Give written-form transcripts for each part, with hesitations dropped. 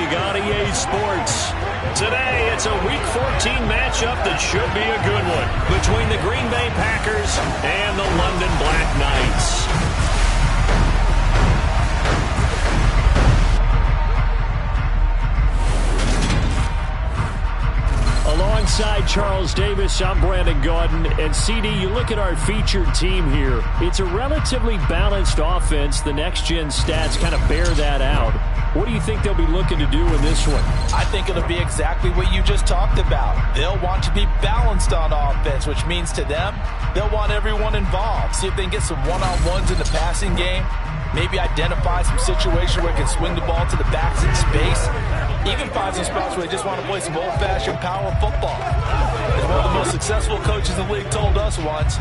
you got EA Sports. Today, it's a Week 14 matchup that should be a good one between the Green Bay Packers and the London BlackKnights. Alongside Charles Davis, I'm Brandon Gaudin. And CD, you look at our featured team here. It's a relatively balanced offense. The next-gen stats kind of bear that out. What do you think they'll be looking to do in this one? I think it'll be exactly what you just talked about. They'll want to be balanced on offense, which means to them, they'll want everyone involved. See if they can get some one-on-ones in the passing game. Maybe identify some situation where they can swing the ball to the backs in space. Even find some spots where they just want to play some old-fashioned power football. As one of the most successful coaches in the league told us once,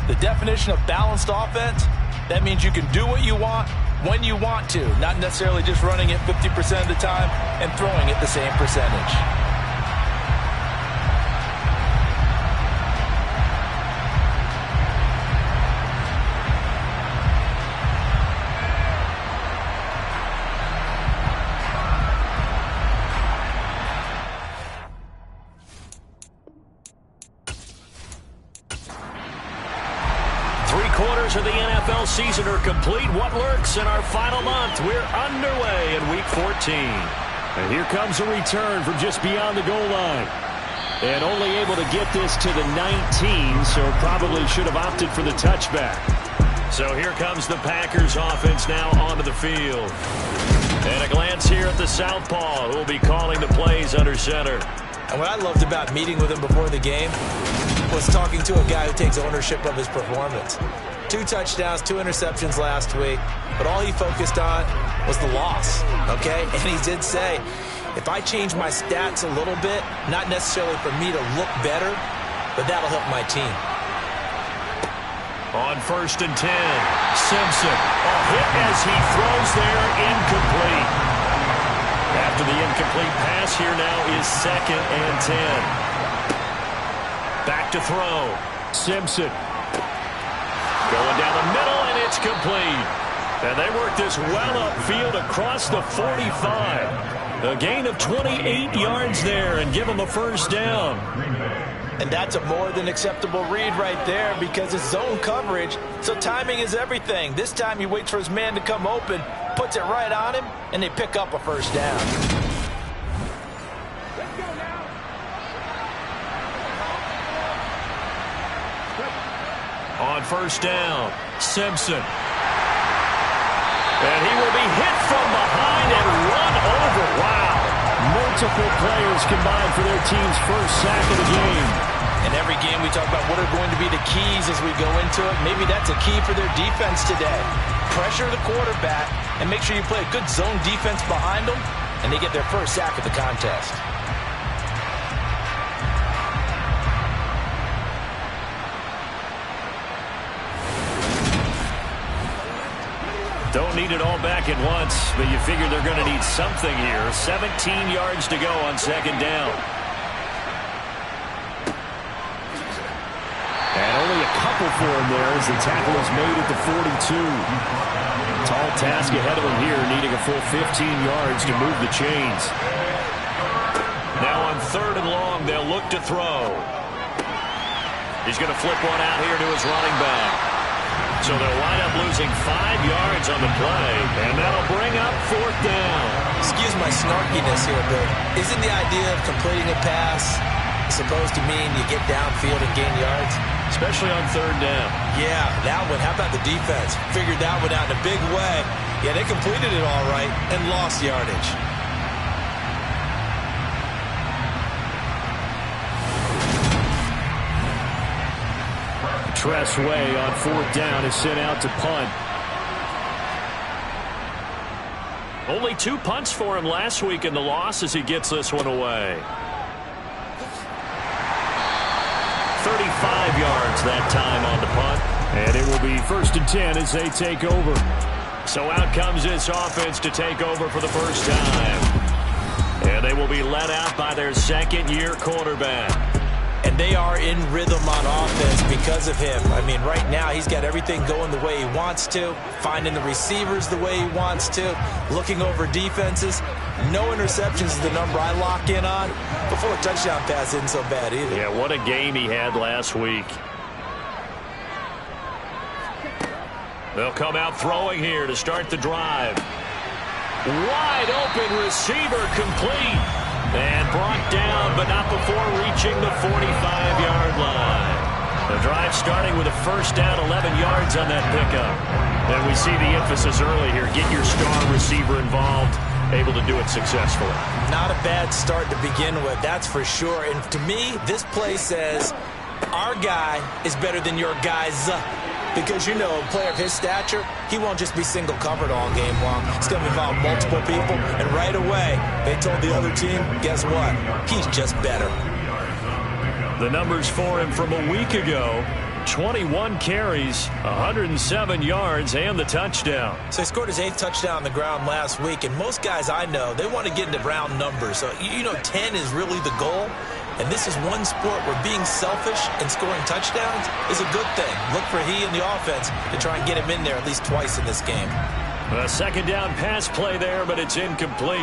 the definition of balanced offense, that means you can do what you want when you want to, not necessarily just running it 50% of the time and throwing it the same percentage. Quarters of the NFL season are complete. What lurks in our final month? We're underway in Week 14. And here comes a return from just beyond the goal line. And only able to get this to the 19, so probably should have opted for the touchback. So here comes the Packers offense now onto the field. And a glance here at the southpaw, who will be calling the plays under center. And what I loved about meeting with him before the game was talking to a guy who takes ownership of his performance. 2 touchdowns, 2 interceptions last week, but all he focused on was the loss, okay? And he did say, if I change my stats a little bit, not necessarily for me to look better, but that'll help my team. On 1st and 10, Simpson, a hit as he throws there, incomplete. After the incomplete pass, here now is 2nd and 10. Back to throw. Simpson. Going down the middle, and it's complete. And they work this well upfield across the 45. A gain of 28 yards there and give them a first down. And that's a more than acceptable read right there because it's zone coverage, so timing is everything. This time he waits for his man to come open, puts it right on him, and they pick up a first down. On 1st down, Simpson. And he will be hit from behind and run over. Wow. Multiple players combined for their team's first sack of the game. In every game we talk about what are going to be the keys as we go into it. Maybe that's a key for their defense today. Pressure the quarterback and make sure you play a good zone defense behind them, and they get their first sack of the contest. Don't need it all back at once, but you figure they're going to need something here. 17 yards to go on 2nd down. And only a couple for him there as the tackle is made at the 42. Tall task ahead of him here, needing a full 15 yards to move the chains. Now on 3rd and long, they'll look to throw. He's going to flip one out here to his running back. So they'll wind up losing 5 yards on the play, and that'll bring up 4th down. Excuse my snarkiness here, but isn't the idea of completing a pass supposed to mean you get downfield and gain yards? Especially on 3rd down. Yeah, that one. How about the defense? Figured that one out in a big way. Yeah, they completed it all right and lost yardage. Tress Way on 4th down is sent out to punt. Only 2 punts for him last week in the loss as he gets this one away. 35 yards that time on the punt. And it will be 1st and 10 as they take over. So out comes this offense to take over for the first time. And they will be led out by their 2nd-year quarterback. And they are in rhythm on offense because of him. I mean, right now he's got everything going the way he wants to, finding the receivers the way he wants to, looking over defenses. No interceptions is the number I lock in on. Before a touchdown pass isn't so bad either. Yeah, what a game he had last week. They'll come out throwing here to start the drive. Wide open receiver, complete. And brought down, but not before reaching the 45-yard line. The drive starting with a first down, 11 yards on that pickup. And we see the emphasis early here. Get your star receiver involved. Able to do it successfully. Not a bad start to begin with, that's for sure. And to me, this play says our guy is better than your guy's. Because, you know, a player of his stature, he won't just be single covered all game long. It's going to involve multiple people. And right away, they told the other team, guess what? He's just better. The numbers for him from a week ago. 21 carries, 107 yards, and the touchdown. So he scored his 8th touchdown on the ground last week, and most guys I know, they want to get into round numbers. So, you know, 10 is really the goal, and this is one sport where being selfish and scoring touchdowns is a good thing. Look for he and the offense to try and get him in there at least twice in this game. A second down pass play there, but it's incomplete.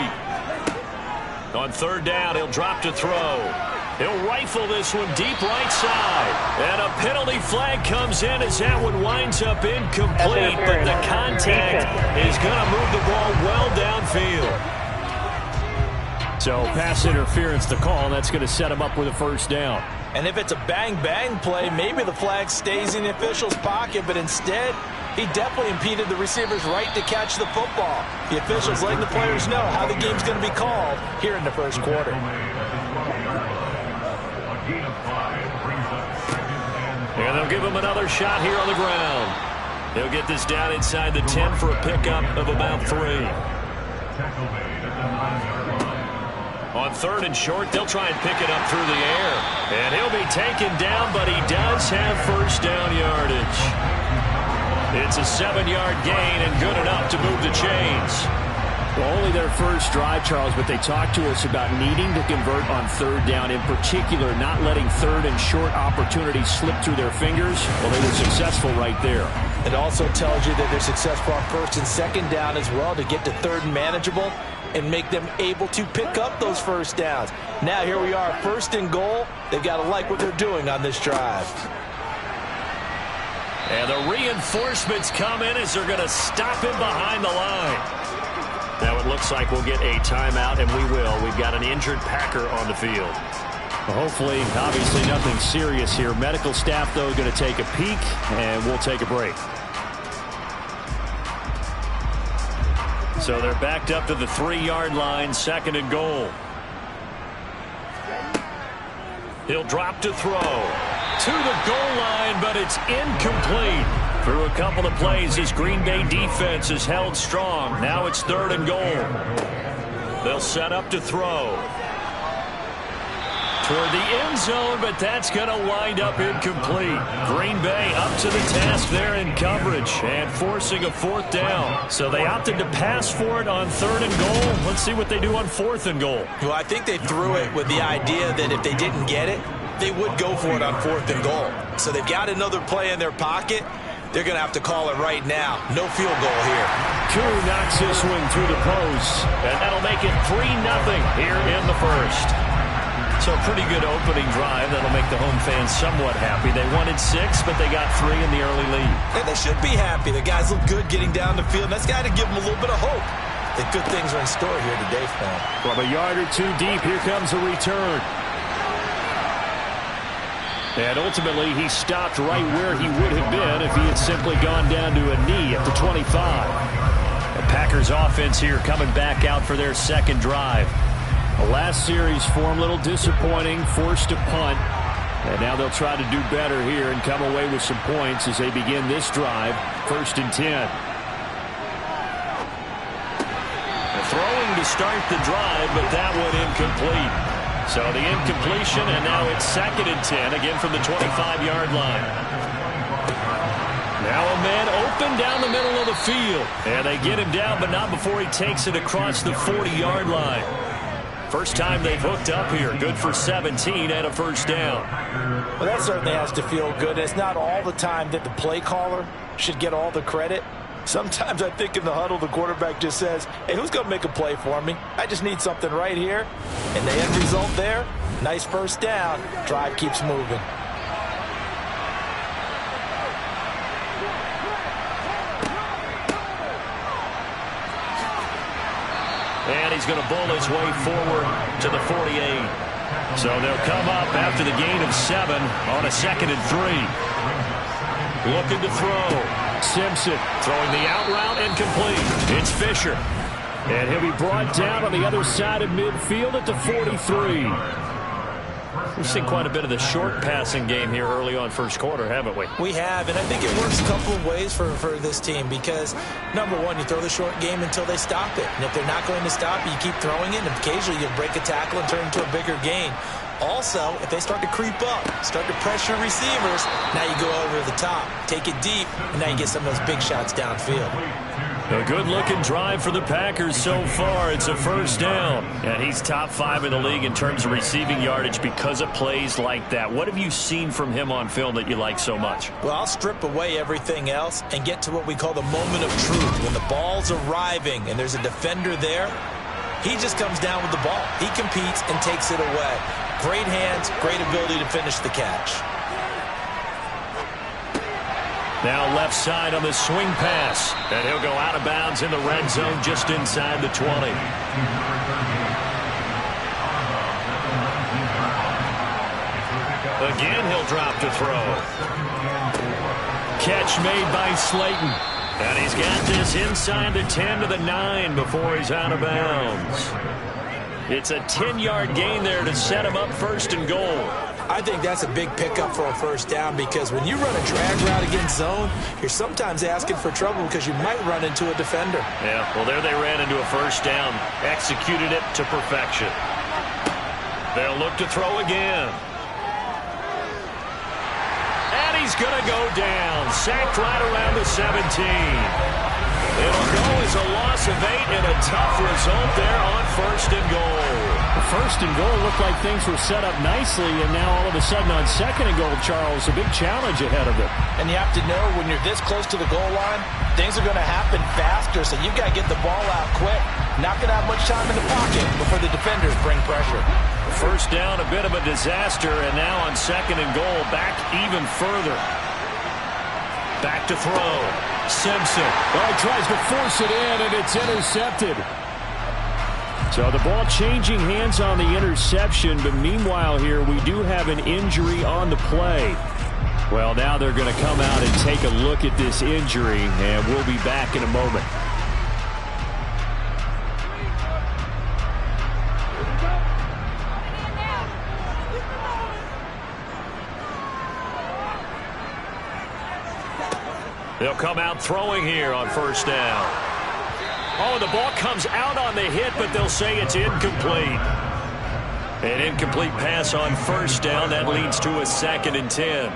On third down, he'll drop to throw. He'll rifle this one deep right side. And a penalty flag comes in as that one winds up incomplete. But the contact is going to move the ball well downfield. So pass interference the call, and that's going to set him up with a first down. And if it's a bang-bang play, maybe the flag stays in the official's pocket, but instead, he definitely impeded the receiver's right to catch the football. The officials letting the players know how the game's going to be called here in the first quarter. And they'll give him another shot here on the ground. They'll get this down inside the 10 for a pickup of about 3. On third and short, they'll try and pick it up through the air. And he'll be taken down, but he does have first down yardage. It's a 7-yard gain and good enough to move the chains. Well, only their first drive, Charles, but they talked to us about needing to convert on third down, in particular not letting third and short opportunities slip through their fingers. Well, they were successful right there. It also tells you that they're successful on first and second down as well to get to third and manageable and make them able to pick up those first downs. Now here we are, first and goal. They've got to like what they're doing on this drive. And the reinforcements come in as they're going to stop him behind the line. Now it looks like we'll get a timeout, and we will. We've got an injured Packer on the field. Well, hopefully, obviously nothing serious here. Medical staff, though, going to take a peek, and we'll take a break. So they're backed up to the 3-yard line, second and goal. He'll drop to throw. To the goal line, but it's incomplete. Through a couple of plays, this Green Bay defense is held strong. Now it's third and goal. They'll set up to throw. Toward the end zone, but that's going to wind up incomplete. Green Bay up to the task there in coverage and forcing a fourth down. So they opted to pass for it on third and goal. Let's see what they do on fourth and goal. Well, I think they threw it with the idea that if they didn't get it, they would go for it on fourth and goal. So they've got another play in their pocket. They're going to have to call it right now. No field goal here. Koo knocks this one through the post, and that'll make it 3-0 here in the first. So a pretty good opening drive. That'll make the home fans somewhat happy. They wanted 6, but they got 3 in the early lead. And they should be happy. The guys look good getting down the field. That's got to give them a little bit of hope that good things are in store here today for them. From a yard or two deep, here comes a return. And ultimately, he stopped right where he would have been if he had simply gone down to a knee at the 25. The Packers offense here coming back out for their second drive. The last series form a little disappointing, forced to punt. And now they'll try to do better here and come away with some points as they begin this drive, 1st and 10. Throwing to start the drive, but that one incomplete. So the incompletion, and now it's 2nd and 10, again from the 25-yard line. Now a man open down the middle of the field. And they get him down, but not before he takes it across the 40-yard line. First time they've hooked up here. Good for 17 and a first down. Well, that certainly has to feel good. It's not all the time that the play caller should get all the credit. Sometimes I think in the huddle, the quarterback just says, hey, who's going to make a play for me? I just need something right here. And the end result there, nice first down. Drive keeps moving. And he's going to bull his way forward to the 48. So they'll come up after the gain of 7 on a 2nd and 3. Looking to throw. Simpson throwing the out route and complete. It's Fisher. And he'll be brought down on the other side of midfield at the 43. We've seen quite a bit of the short passing game here early on first quarter, haven't we? We have, and I think it works a couple of ways for this team because, number one, you throw the short game until they stop it. And if they're not going to stop it, you keep throwing it, and occasionally you'll break a tackle and turn into a bigger gain. Also, if they start to creep up, start to pressure receivers, now you go over the top, take it deep, and now you get some of those big shots downfield. A good-looking drive for the Packers so far. It's a first down. And he's top 5 in the league in terms of receiving yardage because of plays like that. What have you seen from him on film that you like so much? Well, I'll strip away everything else and get to what we call the moment of truth. When the ball's arriving and there's a defender there, he just comes down with the ball. He competes and takes it away. Great hands, great ability to finish the catch. Now left side on the swing pass. And he'll go out of bounds in the red zone just inside the 20. Again, he'll drop to throw. Catch made by Slayton. And he's got this inside the 10 to the 9 before he's out of bounds. It's a 10-yard gain there to set him up first and goal. I think that's a big pickup for a first down because when you run a drag route against zone, you're sometimes asking for trouble because you might run into a defender. Yeah, well, there they ran into a first down. Executed it to perfection. They'll look to throw again. And he's going to go down. Sacked right around the 17. It'll go as a loss of 8 and a tough result there on first and goal. First and goal looked like things were set up nicely, and now all of a sudden on second and goal, Charles, a big challenge ahead of it. And you have to know when you're this close to the goal line, things are going to happen faster, so you've got to get the ball out quick. Not going to have much time in the pocket before the defenders bring pressure. First down, a bit of a disaster, and now on second and goal, back even further. Back to throw. Simpson. Oh, he tries to force it in, and it's intercepted. So the ball changing hands on the interception, but meanwhile here we do have an injury on the play. Well, now they're going to come out and take a look at this injury, and we'll be back in a moment. They'll come out throwing here on first down. Oh, the ball comes out on the hit, but they'll say it's incomplete. An incomplete pass on first down. That leads to a 2nd and 10.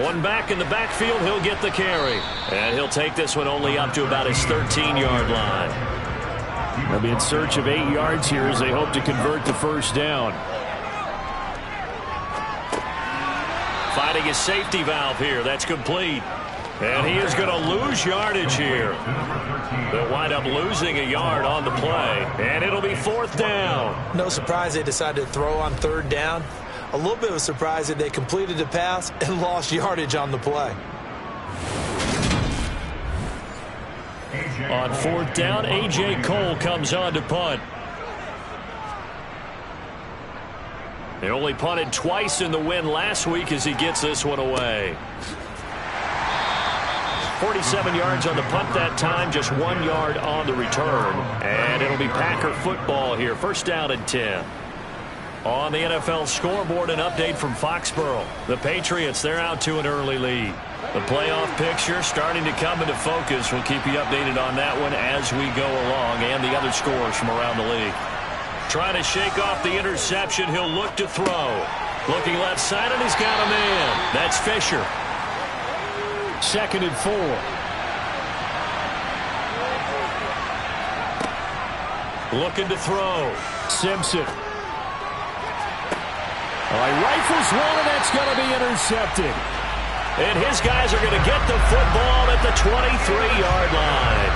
One back in the backfield. He'll get the carry. And he'll take this one only up to about his 13-yard line. They'll be in search of 8 yards here as they hope to convert the first down. Finding his safety valve here. That's complete. And he is going to lose yardage here. They'll wind up losing a yard on the play. And it'll be 4th down. No surprise they decided to throw on 3rd down. A little bit of a surprise that they completed the pass and lost yardage on the play. On 4th down, A.J. Cole comes on to punt. They only punted twice in the win last week as he gets this one away. 47 yards on the punt that time, just 1 yard on the return. And it'll be Packer football here. First down and 10. On the NFL scoreboard, an update from Foxborough. The Patriots, they're out to an early lead. The playoff picture starting to come into focus. We'll keep you updated on that one as we go along, and the other scores from around the league. Trying to shake off the interception. He'll look to throw. Looking left side, and he's got a man. That's Fisher. 2nd and 4. Looking to throw. Simpson. He rifles one, and that's going to be intercepted. And his guys are going to get the football at the 23-yard line.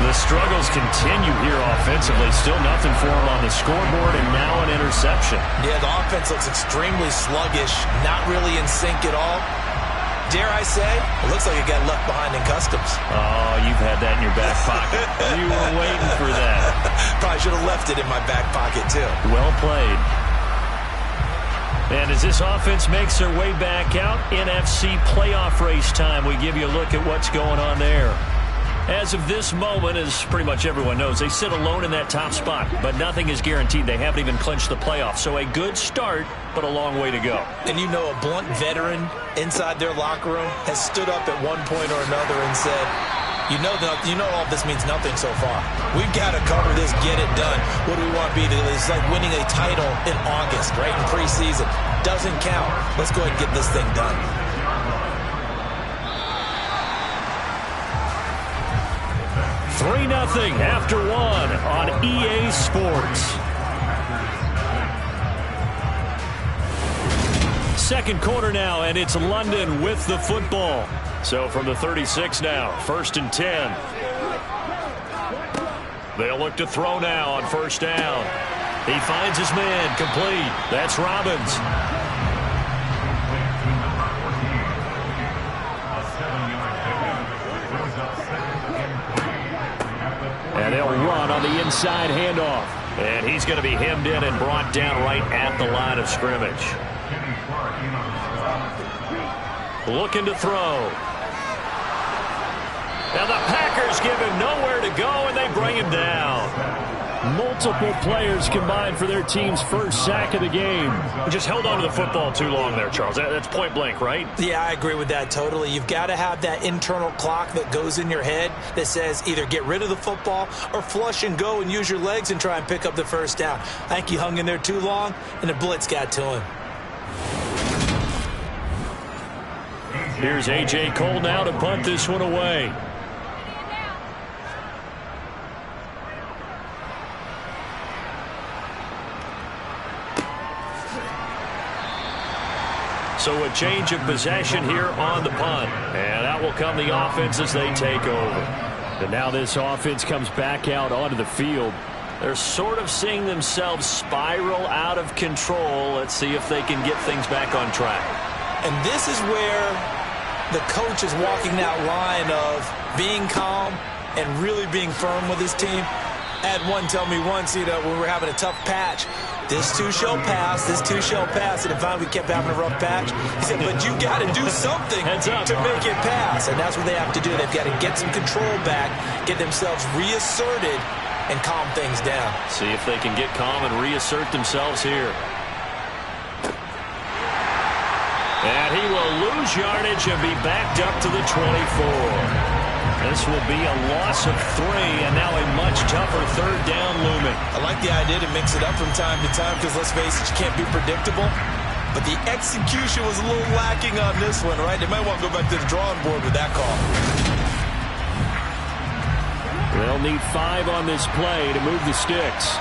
The struggles continue here offensively. Still nothing for him on the scoreboard, and now an interception. Yeah, the offense looks extremely sluggish, not really in sync at all. Dare I say, it looks like it got left behind in customs. Oh, you've had that in your back pocket. You were waiting for that. Probably should have left it in my back pocket, too. Well played. And as this offense makes their way back out, NFC playoff race time, we give you a look at what's going on there. As of this moment, as pretty much everyone knows, they sit alone in that top spot, but nothing is guaranteed. They haven't even clinched the playoffs. So a good start, but a long way to go. And you know, a blunt veteran inside their locker room has stood up at one point or another and said, you know all this means nothing so far. We've got to cover this, get it done. What do we want to be? It's like winning a title in August, right, in preseason. Doesn't count. Let's go ahead and get this thing done. 3-0 after one on EA Sports. Second quarter now, and it's London with the football. So from the 36 now, 1st and 10. They'll look to throw now on 1st down. He finds his man, complete. That's Robbins. And they'll run on the inside handoff. And he's going to be hemmed in and brought down right at the line of scrimmage. Looking to throw. Now the Packers give him nowhere to go, and they bring him down. Multiple players combined for their team's first sack of the game. Just held on to the football too long there, Charles. That's point blank, right? Yeah, I agree with that totally. You've got to have that internal clock that goes in your head that says either get rid of the football or flush and go and use your legs and try and pick up the first down. I think he hung in there too long, and the blitz got to him. Here's A.J. Cole now to punt this one away. So a change of possession here on the punt. And out will come the offense as they take over. And now this offense comes back out onto the field. They're sort of seeing themselves spiral out of control. Let's see if they can get things back on track. And this is where the coach is walking that line of being calm and really being firm with his team. I had one tell me once, when we were having a tough patch, this too shall pass, this too shall pass. And if finally we kept having a rough patch, he said, but you got to do something to make it pass. And that's what they have to do. They've got to get some control back, get themselves reasserted, and calm things down. See if they can get calm and reassert themselves here. And he will lose yardage and be backed up to the 24. This will be a loss of 3, and now a much tougher 3rd down looming. I like the idea to mix it up from time to time because, let's face it, you can't be predictable. But the execution was a little lacking on this one, right? They might want to go back to the drawing board with that call. They'll need 5 on this play to move the sticks.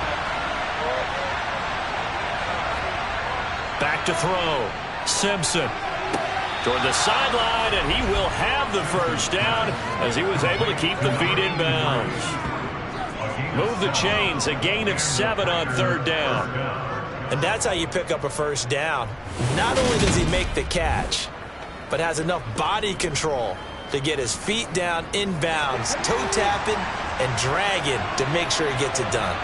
Back to throw. Simpson toward the sideline, and he will have the first down as he was able to keep the feet in bounds. Move the chains, a gain of 7 on 3rd down. And that's how you pick up a first down. Not only does he make the catch, but has enough body control to get his feet down in bounds, toe tapping and dragging to make sure he gets it done.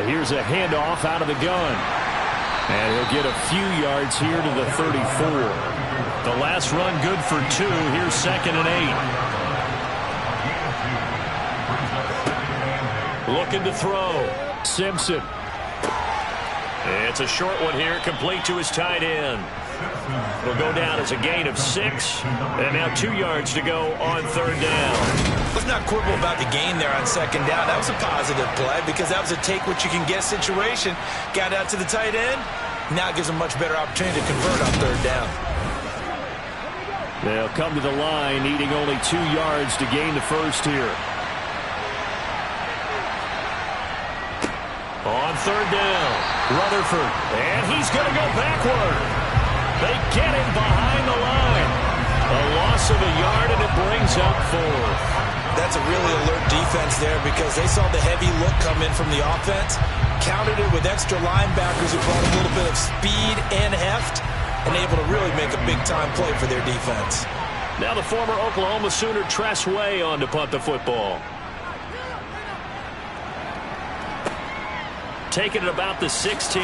Here's a handoff out of the gun. And he'll get a few yards here to the 34. The last run good for 2. Here's 2nd and 8. Looking to throw. Simpson. It's a short one here, complete to his tight end. It'll go down as a gain of 6. And now 2 yards to go on 3rd down. Let's not quibble about the gain there on 2nd down. That was a positive play because that was a take-what-you-can-get situation. Got out to the tight end. Now it gives them a much better opportunity to convert on 3rd down. They'll come to the line, needing only 2 yards to gain the first here. On third down, Rutherford, and he's going to go backward. They get him behind the line. A loss of a yard, and it brings up 4. That's a really alert defense there because they saw the heavy look come in from the offense, countered it with extra linebackers who brought a little bit of speed and heft, and able to really make a big-time play for their defense. Now the former Oklahoma Sooner Tress Way on to punt the football. Taking it about the 16.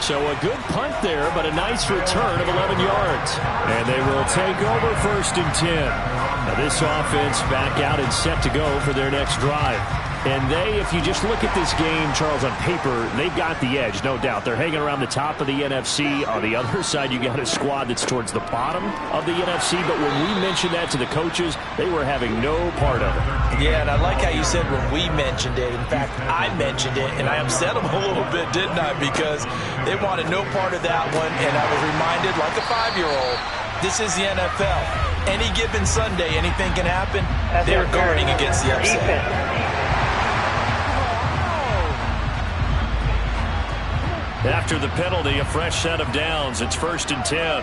So a good punt there, but a nice return of 11 yards. And they will take over 1st and 10. Now this offense back out and set to go for their next drive. And they, if you just look at this game, Charles, on paper, they've got the edge, no doubt. They're hanging around the top of the NFC. On the other side, you got a squad that's towards the bottom of the NFC. But when we mentioned that to the coaches, they were having no part of it. Yeah, and I like how you said when we mentioned it. In fact, I mentioned it, and I upset them a little bit, didn't I? Because they wanted no part of that one, and I was reminded, like a 5-year-old, this is the NFL. Any given Sunday, anything can happen. They're guarding against the upset. After the penalty, a fresh set of downs. It's 1st and 10.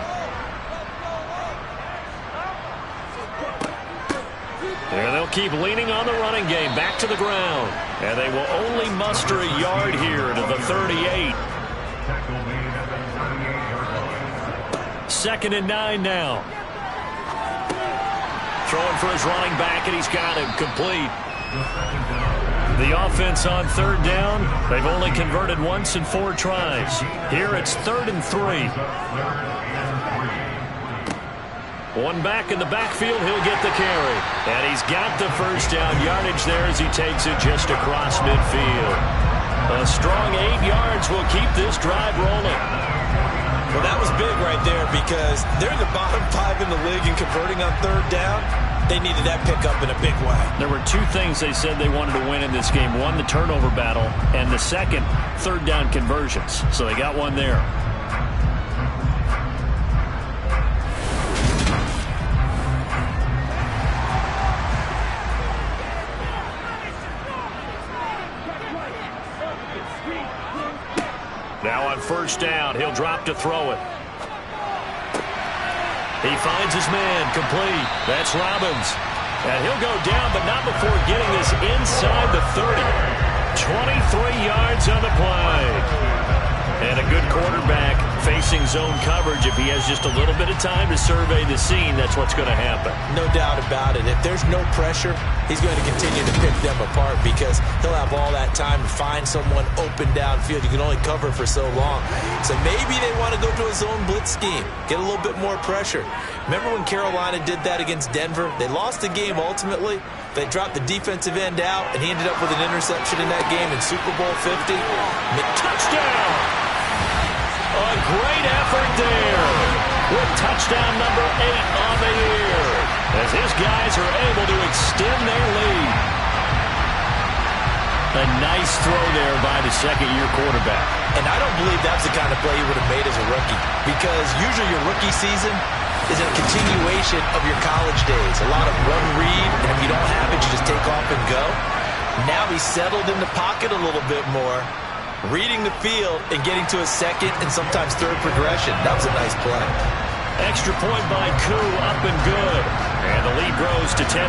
And they'll keep leaning on the running game. Back to the ground. And they will only muster a yard here to the 38. 2nd and 9 now. Throwing for his running back, and he's got him complete. The offense on 3rd down, they've only converted once in 4 tries. Here it's 3rd and 3. One back in the backfield, he'll get the carry. And he's got the 1st down yardage there as he takes it just across midfield. A strong 8 yards will keep this drive rolling. Well, that was big right there because they're the bottom 5 in the league in converting on 3rd down. They needed that pickup in a big way. There were 2 things they said they wanted to win in this game. One, the turnover battle, and the second, 3rd down conversions. So they got one there. Now on 1st down, he'll drop to throw it. He finds his man, complete. That's Robbins. And he'll go down, but not before getting this inside the 30. 23 yards on the play. And a good quarterback facing zone coverage. If he has just a little bit of time to survey the scene, that's what's going to happen. No doubt about it. If there's no pressure, he's going to continue to pick them apart because he'll have all that time to find someone open downfield. You can only cover for so long. So maybe they want to go to a zone blitz scheme, get a little bit more pressure. Remember when Carolina did that against Denver? They lost the game ultimately. They dropped the defensive end out, and he ended up with an interception in that game in Super Bowl 50. Touchdown! A great effort there with touchdown number 8 on the year as his guys are able to extend their lead. A nice throw there by the 2nd-year quarterback. And I don't believe that's the kind of play he would have made as a rookie because usually your rookie season is a continuation of your college days. A lot of one read, and if you don't have it, you just take off and go. Now he's settled in the pocket a little bit more, reading the field and getting to a 2nd and sometimes 3rd progression. That was a nice play. Extra point by Koo, up and good. And the lead grows to 10-0.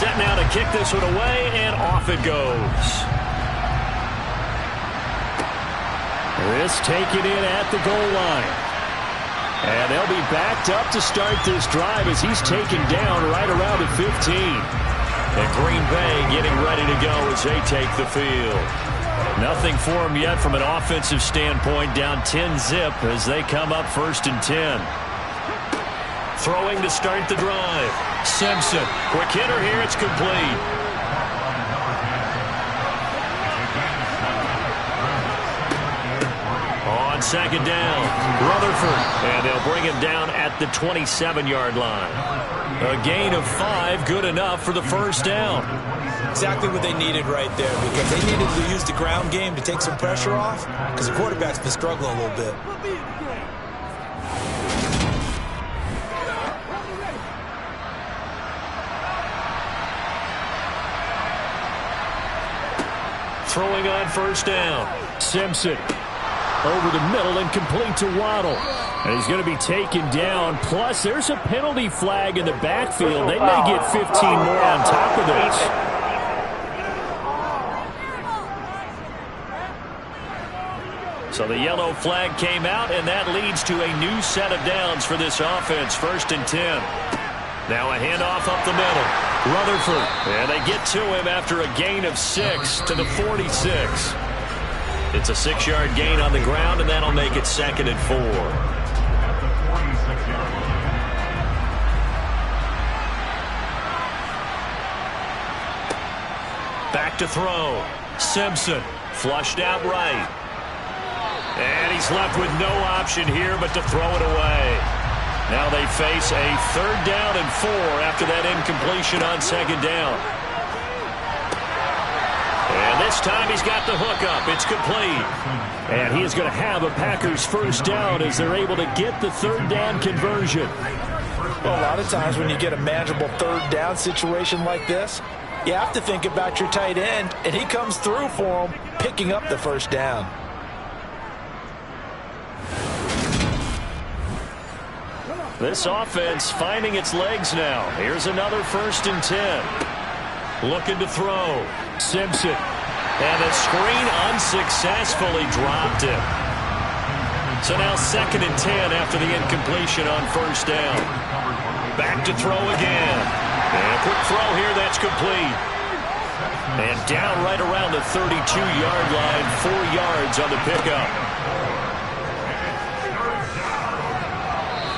Set now to kick this one away, and off it goes. This taken in at the goal line. And they'll be backed up to start this drive as he's taken down right around the 15. And Green Bay getting ready to go as they take the field. Nothing for them yet from an offensive standpoint. Down 10-zip as they come up 1st and 10. Throwing to start the drive. Simpson. Quick hitter here. It's complete. On second down. Rutherford. And they'll bring him down at the 27-yard line. A gain of 5, good enough for the first down. Exactly what they needed right there, because they needed to use the ground game to take some pressure off, because the quarterback's been struggling a little bit. Throwing on first down. Simpson over the middle and complete to Waddle. And he's going to be taken down. Plus, there's a penalty flag in the backfield. They may get 15 more on top of this. So the yellow flag came out, and that leads to a new set of downs for this offense. 1st and 10. Now a handoff up the middle. Rutherford. And they get to him after a gain of 6 to the 46. It's a 6-yard gain on the ground, and that'll make it 2nd and 4. Back to throw. Simpson. Flushed out right. And he's left with no option here but to throw it away. Now they face a 3rd down and 4 after that incompletion on 2nd down. And this time he's got the hook up. It's complete. And he is going to have a Packers first down as they're able to get the 3rd down conversion. Well, a lot of times when you get a manageable 3rd down situation like this, you have to think about your tight end, and he comes through for him, picking up the first down. This offense finding its legs now. Here's another 1st and 10. Looking to throw. Simpson. And the screen unsuccessfully dropped him. So now 2nd and 10 after the incompletion on 1st down. Back to throw again. And a quick throw here that's complete. And down right around the 32-yard line. 4 yards on the pickup.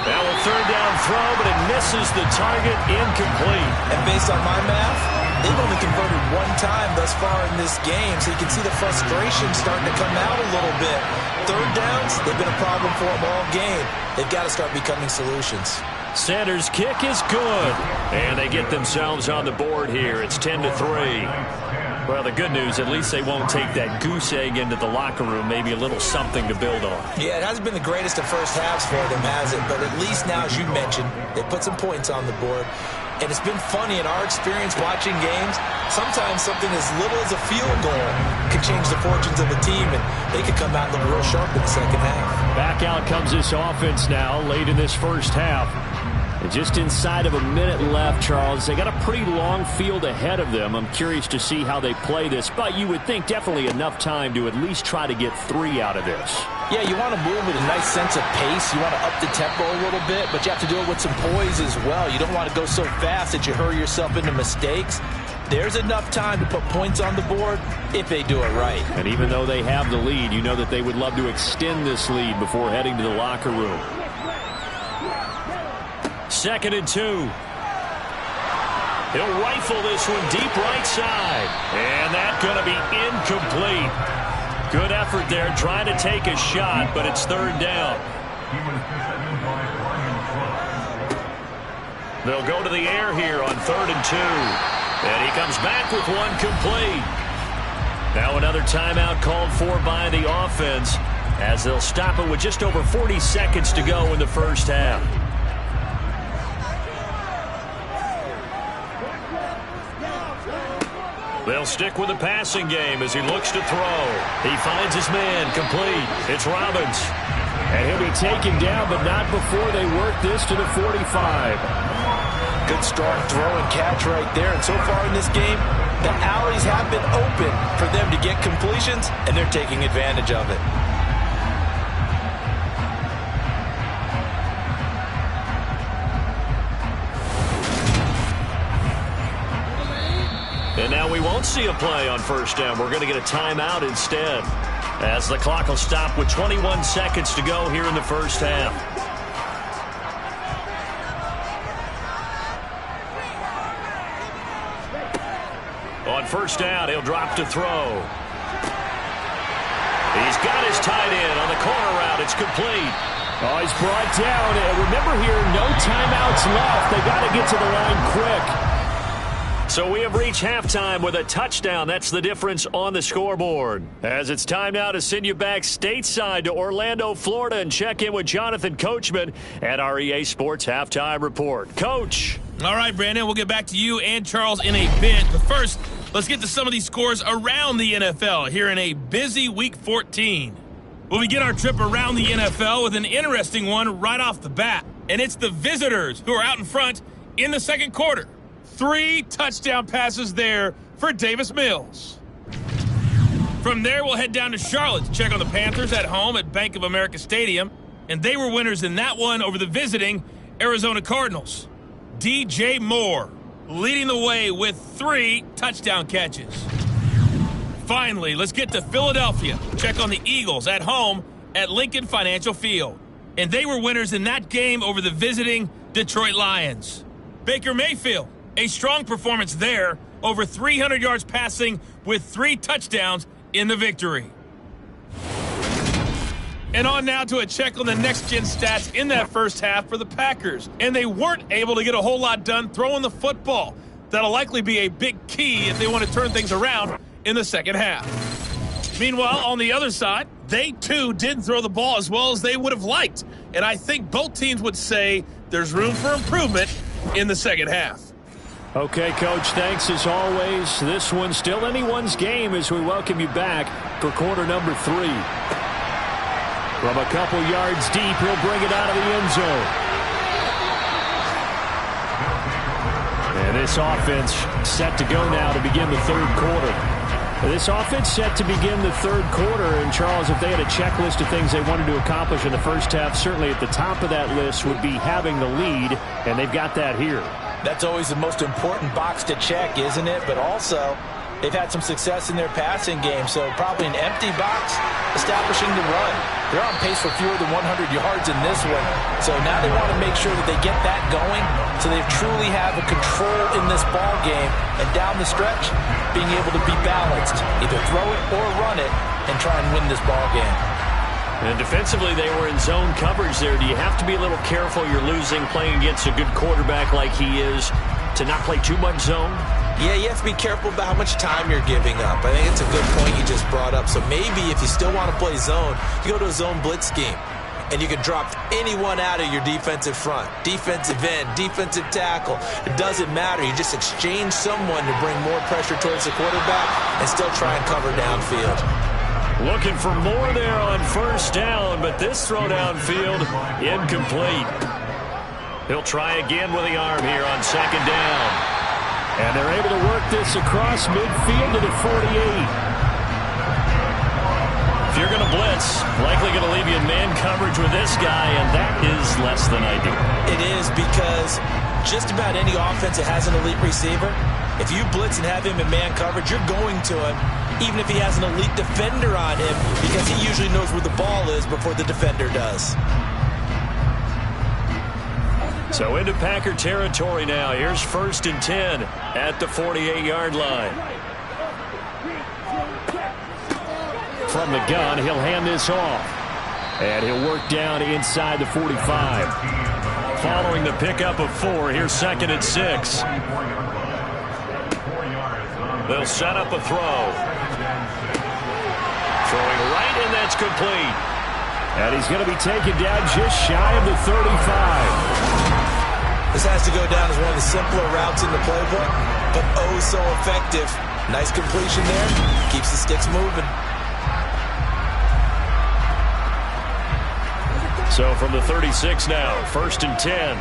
Now a 3rd down throw, but it misses the target, incomplete. And based on my math, they've only converted 1 time thus far in this game, so you can see the frustration starting to come out a little bit. 3rd downs, they've been a problem for them all game. They've got to start becoming solutions. Sanders' kick is good. And they get themselves on the board here. It's 10-3. Well, the good news, at least they won't take that goose egg into the locker room. Maybe a little something to build on. Yeah, it hasn't been the greatest of first halves for them, has it? But at least now, as you mentioned, they put some points on the board. And it's been funny in our experience watching games. Sometimes something as little as a field goal can change the fortunes of a team, and they could come out and look real sharp in the second half. Back out comes this offense now late in this first half. And just inside of a minute left, Charles. They got a pretty long field ahead of them. I'm curious to see how they play this, but you would think definitely enough time to at least try to get 3 out of this. Yeah, you want to move with a nice sense of pace. You want to up the tempo a little bit, but you have to do it with some poise as well. You don't want to go so fast that you hurry yourself into mistakes. There's enough time to put points on the board if they do it right. And even though they have the lead, you know that they would love to extend this lead before heading to the locker room. 2nd and 2. He'll rifle this one deep right side. And that's going to be incomplete. Good effort there trying to take a shot, but it's 3rd down. They'll go to the air here on 3rd and 2. And he comes back with one complete. Now another timeout called for by the offense as they'll stop it with just over 40 seconds to go in the first half. They'll stick with the passing game as he looks to throw. He finds his man complete. It's Robbins. And he'll be taken down, but not before they work this to the 45. Good strong throw and catch right there. And so far in this game, the alleys have been open for them to get completions, and they're taking advantage of it. And now we won't see a play on first down. We're going to get a timeout instead, as the clock will stop with 21 seconds to go here in the first half. On first down, he'll drop to throw. He's got his tight end on the corner route. out. It's complete. Oh, he's brought down. And remember here, no timeouts left. They got to get to the line quick. So we have reached halftime with a touchdown. That's the difference on the scoreboard. As it's time now to send you back stateside to Orlando, Florida, and check in with Jonathan Coachman at our EA Sports Halftime Report. Coach. All right, Brandon, we'll get back to you and Charles in a bit. But first, let's get to some of these scores around the NFL here in a busy Week 14. We'll begin our trip around the NFL with an interesting one right off the bat. And it's the visitors who are out in front in the second quarter. 3 touchdown passes there for Davis Mills. From there, we'll head down to Charlotte to check on the Panthers at home at Bank of America Stadium. And they were winners in that one over the visiting Arizona Cardinals. DJ Moore leading the way with 3 touchdown catches. Finally, let's get to Philadelphia. Check on the Eagles at home at Lincoln Financial Field. And they were winners in that game over the visiting Detroit Lions. Baker Mayfield, a strong performance there, over 300 yards passing with 3 touchdowns in the victory. And on now to a check on the next-gen stats in that first half for the Packers. And they weren't able to get a whole lot done throwing the football. That'll likely be a big key if they want to turn things around in the second half. Meanwhile, on the other side, they too didn't throw the ball as well as they would have liked. And I think both teams would say there's room for improvement in the second half. Okay, Coach, thanks as always. This one's still anyone's game as we welcome you back for quarter number 3. From a couple yards deep, he'll bring it out of the end zone. And this offense set to go now to begin the third quarter. This offense set to begin the third quarter. And, Charles, if they had a checklist of things they wanted to accomplish in the first half, certainly at the top of that list would be having the lead, and they've got that here. That's always the most important box to check, isn't it? But also, they've had some success in their passing game, so probably an empty box establishing the run. They're on pace for fewer than 100 yards in this one, so now they want to make sure that they get that going so they truly have a control in this ball game, and down the stretch, being able to be balanced, either throw it or run it, and try and win this ball game. And defensively, they were in zone coverage there. Do you have to be a little careful? You're losing, playing against a good quarterback like he is, to not play too much zone? Yeah, you have to be careful about how much time you're giving up. I think it's a good point you just brought up. So maybe if you still want to play zone, you go to a zone blitz scheme. And you can drop anyone out of your defensive front. Defensive end, defensive tackle. It doesn't matter. You just exchange someone to bring more pressure towards the quarterback and still try and cover downfield. Looking for more there on first down, but this throw downfield incomplete. He'll try again with the arm here on second down. And they're able to work this across midfield to the 48. If you're going to blitz, likely going to leave you in man coverage with this guy, and that is less than ideal. It is, because just about any offense that has an elite receiver, if you blitz and have him in man coverage, you're going to him, even if he has an elite defender on him, because he usually knows where the ball is before the defender does. So into Packer territory now. Here's 1st and 10 at the 48-yard line. From the gun, he'll hand this off. And he'll work down inside the 45. Following the pickup of 4, here's 2nd and 6. They'll set up a throw. Throwing right, and that's complete. And he's going to be taken down just shy of the 35. This has to go down as one of the simpler routes in the playbook, but oh so effective. Nice completion there. Keeps the sticks moving. So from the 36 now, 1st and 10.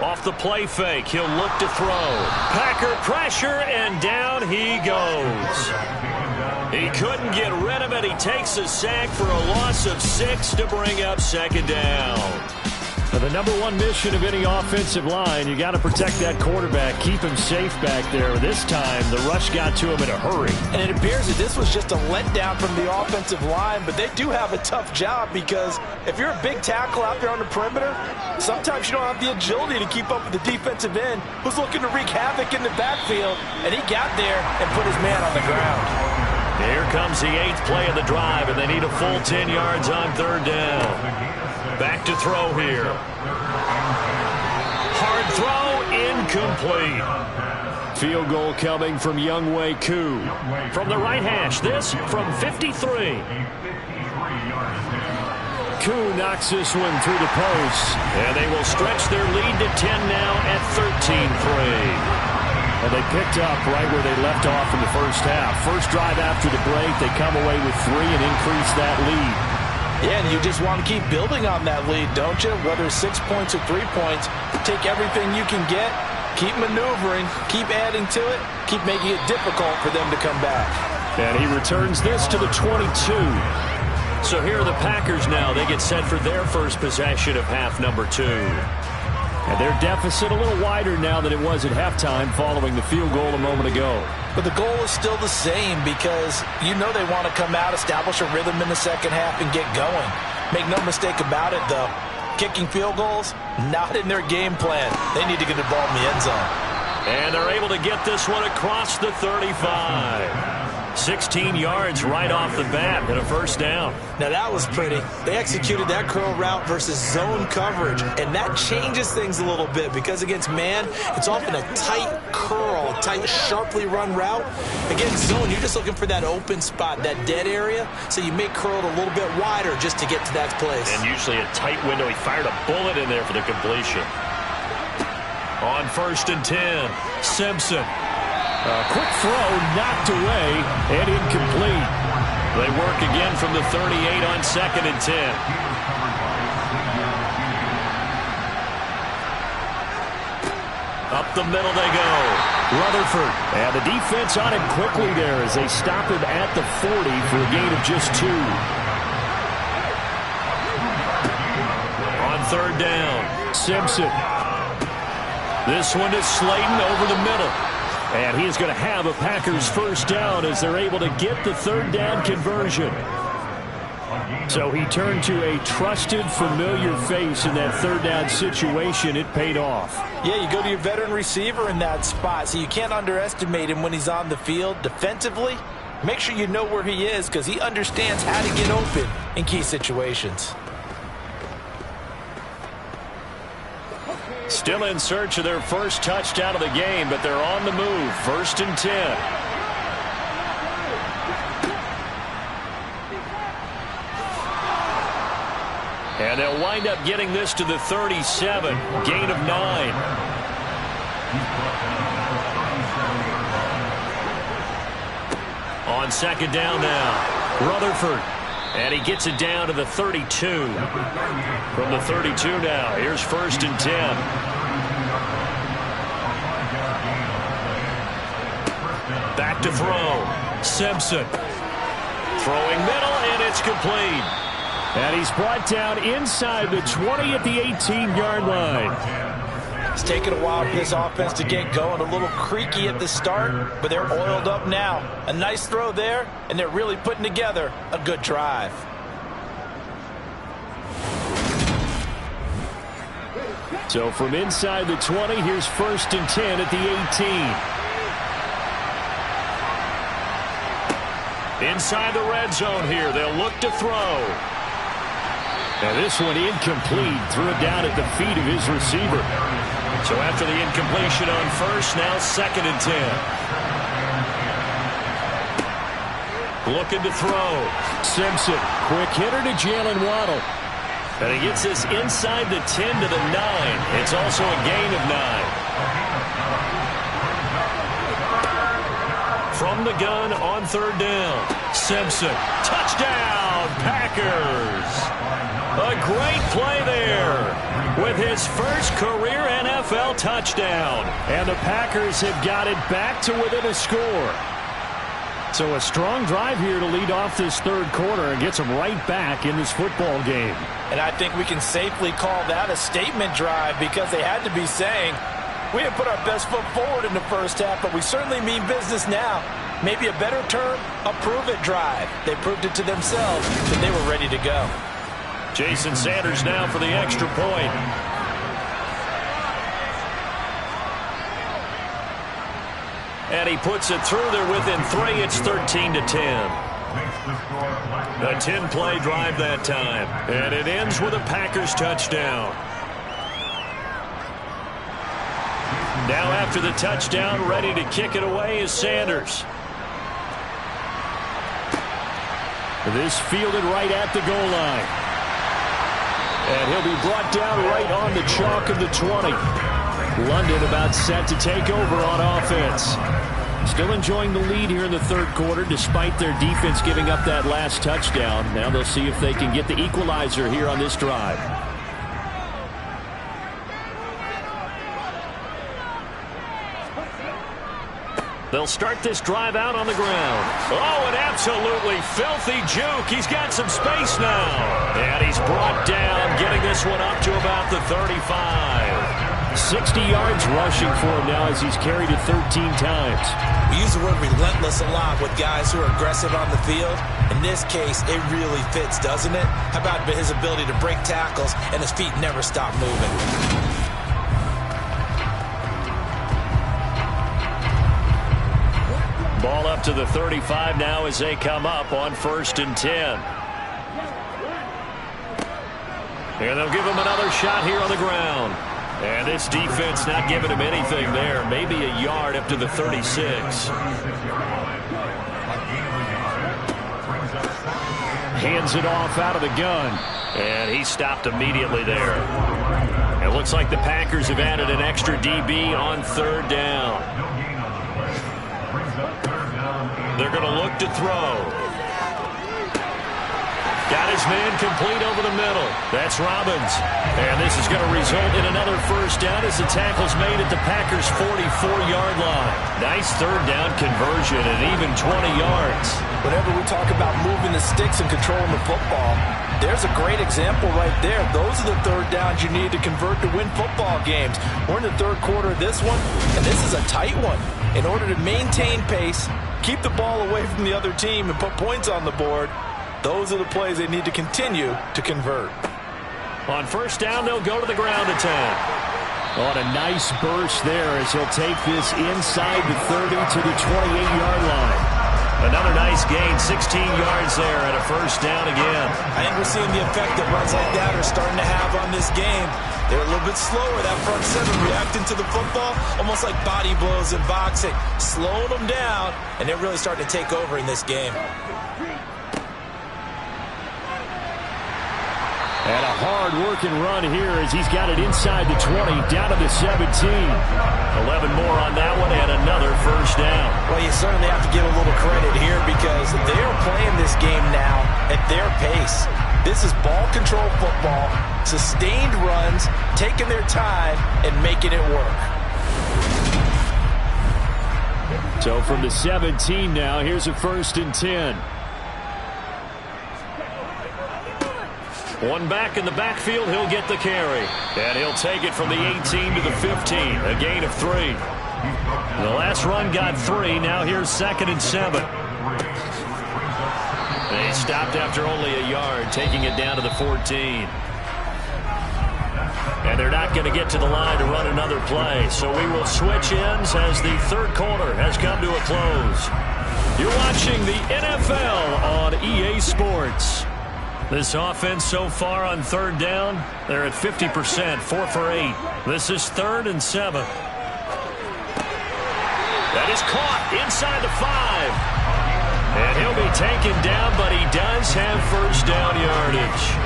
Off the play fake, he'll look to throw. Packer pressure, and down he goes. He couldn't get rid of it. He takes a sack for a loss of 6 to bring up 2nd down. The number one mission of any offensive line, you got to protect that quarterback, keep him safe back there. This time, the rush got to him in a hurry. And it appears that this was just a letdown from the offensive line, but they do have a tough job, because if you're a big tackle out there on the perimeter, sometimes you don't have the agility to keep up with the defensive end who's looking to wreak havoc in the backfield, and he got there and put his man on the ground. Here comes the 8th play of the drive, and they need a full 10 yards on 3rd down. Back to throw here. Hard throw, incomplete. Field goal coming from Younghoe Koo. From the right hash, this from 53. Koo knocks this one through the post. And they will stretch their lead to 10 now at 13-3. And they picked up right where they left off in the first half. First drive after the break, they come away with 3 and increase that lead. Yeah, and you just want to keep building on that lead, don't you? Whether it's 6 points or 3 points, take everything you can get, keep maneuvering, keep adding to it, keep making it difficult for them to come back. And he returns this to the 22. So here are the Packers now. They get set for their first possession of half number 2. And their deficit a little wider now than it was at halftime following the field goal a moment ago. But the goal is still the same because you know they want to come out, establish a rhythm in the second half, and get going. Make no mistake about it, though. Kicking field goals, not in their game plan. They need to get the ball in the end zone. And they're able to get this one across the 35. 16 yards right off the bat and a first down. Now that was pretty. They executed that curl route versus zone coverage, and that changes things a little bit because against man, it's often a tight curl, tight, sharply run route. Against zone, you're just looking for that open spot, that dead area, so you make curl a little bit wider just to get to that place. And usually a tight window. He fired a bullet in there for the completion. On 1st and 10, Simpson. A quick throw knocked away and incomplete. They work again from the 38 on 2nd and 10. Up the middle they go. Rutherford. And the defense on him quickly there as they stop him at the 40 for a gain of just 2. On 3rd down, Simpson. this one is Slayton over the middle. And he's going to have a Packers first down as they're able to get the 3rd down conversion. So he turned to a trusted, familiar face in that 3rd down situation. It paid off. Yeah, you go to your veteran receiver in that spot, so you can't underestimate him when he's on the field. Defensively, make sure you know where he is because he understands how to get open in key situations. Still in search of their first touchdown of the game, but they're on the move. 1st and 10. And they'll wind up getting this to the 37. Gain of 9. On 2nd down now, Rutherford. And he gets it down to the 32. From the 32 now, here's 1st and 10. Back to throw. Simpson. Throwing middle, and it's complete. And he's brought down inside the 20 at the 18-yard line. It's taken a while for this offense to get going. A little creaky at the start, but they're oiled up now. A nice throw there, and they're really putting together a good drive. So from inside the 20, here's 1st and 10 at the 18. Inside the red zone here, they'll look to throw. And this one incomplete. Threw it down at the feet of his receiver. So after the incompletion on 1st, now 2nd and 10. Looking to throw. Simpson, quick hitter to Jalen Waddle. And he gets this inside the 10 to the 9. It's also a gain of 9. From the gun on 3rd down. Simpson. Touchdown, Packers. A great play there with his first career NFL touchdown. And the Packers have got it back to within a score. So a strong drive here to lead off this 3rd quarter and gets them right back in this football game. And I think we can safely call that a statement drive because they had to be saying, we didn't put our best foot forward in the first half, but we certainly mean business now. Maybe a better term, a prove-it drive. They proved it to themselves that they were ready to go. Jason Sanders now for the extra point. And he puts it through there within 3. It's 13-10. A 10-play drive that time. And it ends with a Packers touchdown. Now after the touchdown, ready to kick it away is Sanders. This fielded right at the goal line. And he'll be brought down right on the chalk of the 20. London about set to take over on offense. Still enjoying the lead here in the third quarter despite their defense giving up that last touchdown. Now they'll see if they can get the equalizer here on this drive. They'll start this drive out on the ground. Oh, an absolutely filthy juke. He's got some space now. And he's brought down, getting this one up to about the 35. 60 yards rushing for him now as he's carried it 13 times. We use the word relentless a lot with guys who are aggressive on the field. In this case, it really fits, doesn't it? How about his ability to break tackles and his feet never stop moving? Ball up to the 35 now as they come up on 1st and 10. And they'll give him another shot here on the ground. And this defense not giving him anything there. Maybe a yard up to the 36. Hands it off out of the gun. And he stopped immediately there. It looks like the Packers have added an extra DB on 3rd down. They're going to look to throw. Got his man complete over the middle. That's Robbins. And this is going to result in another 1st down as the tackle's made at the Packers' 44-yard line. Nice 3rd down conversion and even 20 yards. Whenever we talk about moving the sticks and controlling the football, there's a great example right there. Those are the 3rd downs you need to convert to win football games. We're in the 3rd quarter of this one, and this is a tight one. In order to maintain pace, keep the ball away from the other team, and put points on the board, those are the plays they need to continue to convert. On 1st down, they'll go to the ground attack. On a nice burst there as he'll take this inside the 30 to the 28-yard line. Another nice gain, 16 yards there and a 1st down again. I think we're seeing the effect that runs like that are starting to have on this game. They're a little bit slower, that front seven reacting to the football, almost like body blows in boxing, slowing them down, and they're really starting to take over in this game. And a hard-working run here as he's got it inside the 20, down to the 17. 11 more on that one and another 1st down. Well, you certainly have to give a little credit here because they are playing this game now at their pace. This is ball control football, sustained runs, taking their time, and making it work. So from the 17 now, here's a 1st and 10. One back in the backfield, he'll get the carry. And he'll take it from the 18 to the 15, a gain of 3. The last run got 3, now here's 2nd and 7. They stopped after only a yard, taking it down to the 14. And they're not going to get to the line to run another play, so we will switch ends as the 3rd quarter has come to a close. You're watching the NFL on EA Sports. This offense so far on 3rd down, they're at 50%, 4 for 8. This is 3rd and 7. That is caught inside the 5. And he'll be taken down, but he does have 1st down yardage.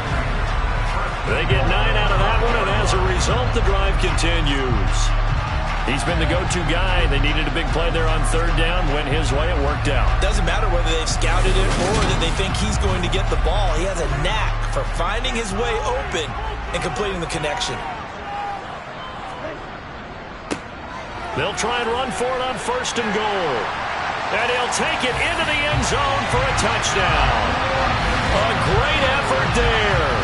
They get 9 out of that one, and as a result, the drive continues. He's been the go-to guy. They needed a big play there on 3rd down. Went his way. It worked out. Doesn't matter whether they've scouted it or that they think he's going to get the ball. He has a knack for finding his way open and completing the connection. They'll try and run for it on 1st and goal. And he'll take it into the end zone for a touchdown. A great effort there.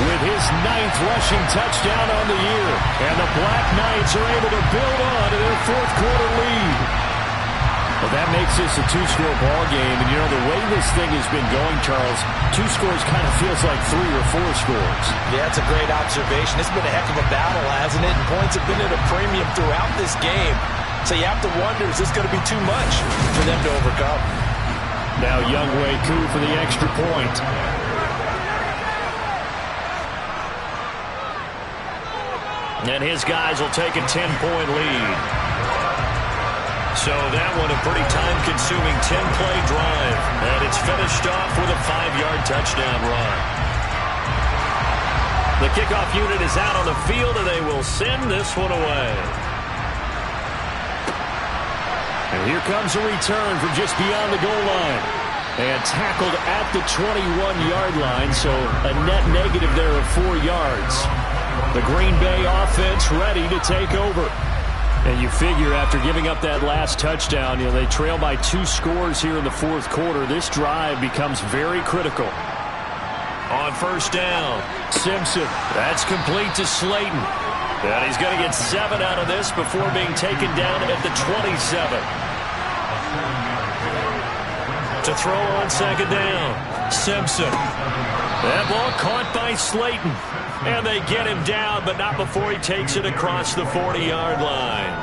With his 9th rushing touchdown on the year. And the BlackKnights are able to build on to their 4th quarter lead. Well, that makes this a 2-score ball game. And, you know, the way this thing has been going, Charles, 2 scores kind of feels like 3 or 4 scores. Yeah, that's a great observation. It's been a heck of a battle, hasn't it? And points have been at a premium throughout this game. So you have to wonder, is this going to be too much for them to overcome? Now Younghoe Koo for the extra point. And his guys will take a 10-point lead. So that one a pretty time-consuming 10-play drive. And it's finished off with a 5-yard touchdown run. The kickoff unit is out on the field, and they will send this one away. And here comes a return from just beyond the goal line. And tackled at the 21-yard line, so a net negative there of 4 yards. The Green Bay offense ready to take over. And you figure after giving up that last touchdown, they trail by 2 scores here in the fourth quarter. This drive becomes very critical. On first down, Simpson. That's complete to Slayton. And he's going to get 7 out of this before being taken down at the 27. To throw on second down, Simpson. That ball caught by Slayton. And they get him down, but not before he takes it across the 40-yard line.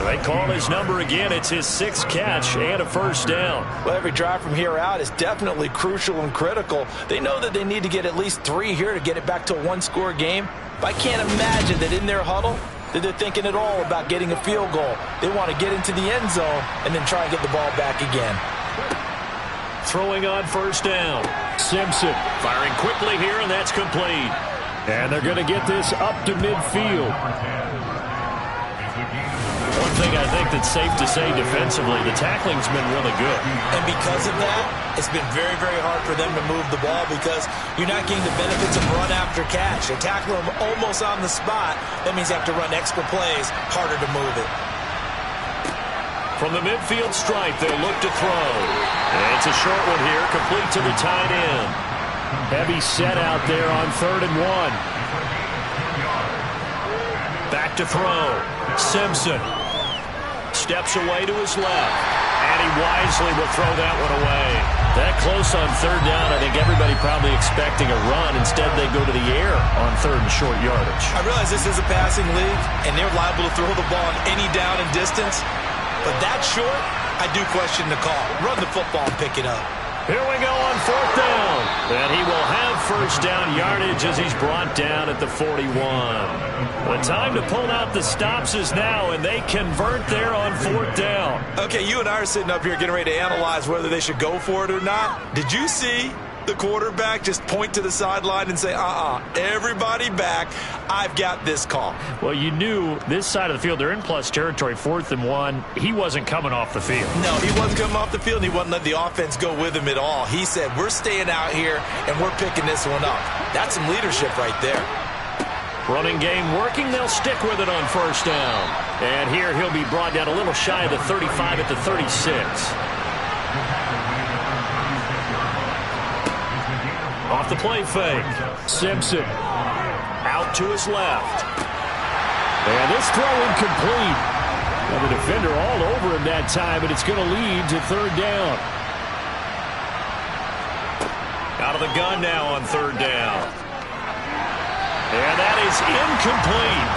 They call his number again. It's his 6th catch and a first down. Well, every drive from here out is definitely crucial and critical. They know that they need to get at least 3 here to get it back to a 1-score game. But I can't imagine that in their huddle that they're thinking at all about getting a field goal. They want to get into the end zone and then try and get the ball back again. Throwing on first down, Simpson firing quickly here, and that's complete. And they're going to get this up to midfield. One thing I think that's safe to say defensively, the tackling's been really good. And because of that, it's been very, very hard for them to move the ball because you're not getting the benefits of run after catch. They're tackling them almost on the spot. That means you have to run extra plays, harder to move it. From the midfield stripe, they'll look to throw. And it's a short one here, complete to the tight end. Heavy set out there on 3rd and 1. Back to throw. Simpson steps away to his left. And he wisely will throw that one away. That close on 3rd down, I think everybody probably expecting a run. Instead, they go to the air on 3rd and short yardage. I realize this is a passing league, and they're liable to throw the ball on any down and distance. But that short, I do question the call. Run the football and pick it up. Here we go on 4th down. And he will have first down yardage as he's brought down at the 41. The time to pull out the stops is now, and they convert there on 4th down. Okay, you and I are sitting up here getting ready to analyze whether they should go for it or not. Did you see the quarterback just point to the sideline and say, everybody back, I've got this call? Well, you knew this side of the field, they're in plus territory, 4th and 1. He wasn't coming off the field. No, he wasn't coming off the field, and he wasn't letting the offense go with him at all. He said, we're staying out here, and we're picking this one up. That's some leadership right there. Running game working, they'll stick with it on first down. And here he'll be brought down a little shy of the 35 at the 36. Off the play fake. Simpson out to his left. And this throw incomplete. And the defender all over him that time, and it's going to lead to 3rd down. Out of the gun now on 3rd down. And that is incomplete.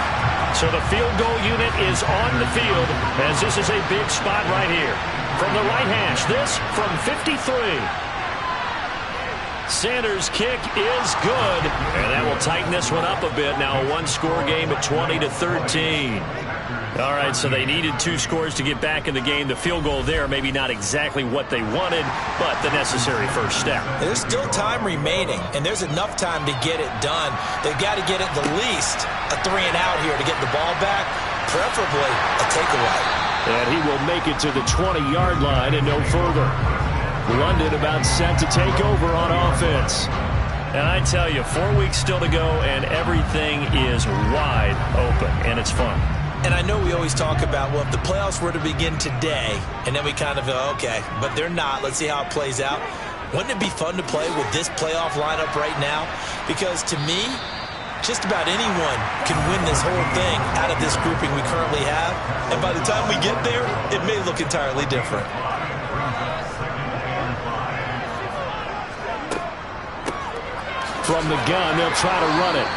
So the field goal unit is on the field as this is a big spot right here. From the right hash, this from 53. Sanders' kick is good, and that will tighten this one up a bit. Now a 1-score game at 20-13. All right, so they needed 2 scores to get back in the game. The field goal there, maybe not exactly what they wanted, but the necessary first step. There's still time remaining, and there's enough time to get it done. They've got to get it the least a 3-and-out here to get the ball back, preferably a takeaway. And he will make it to the 20-yard line and no further. London about set to take over on offense. And I tell you, 4 weeks still to go, and everything is wide open, and it's fun. And I know we always talk about, well, if the playoffs were to begin today, and then we kind of go, okay, but they're not. Let's see how it plays out. Wouldn't it be fun to play with this playoff lineup right now? Because to me, just about anyone can win this whole thing out of this grouping we currently have. And by the time we get there, it may look entirely different. From the gun, they'll try to run it.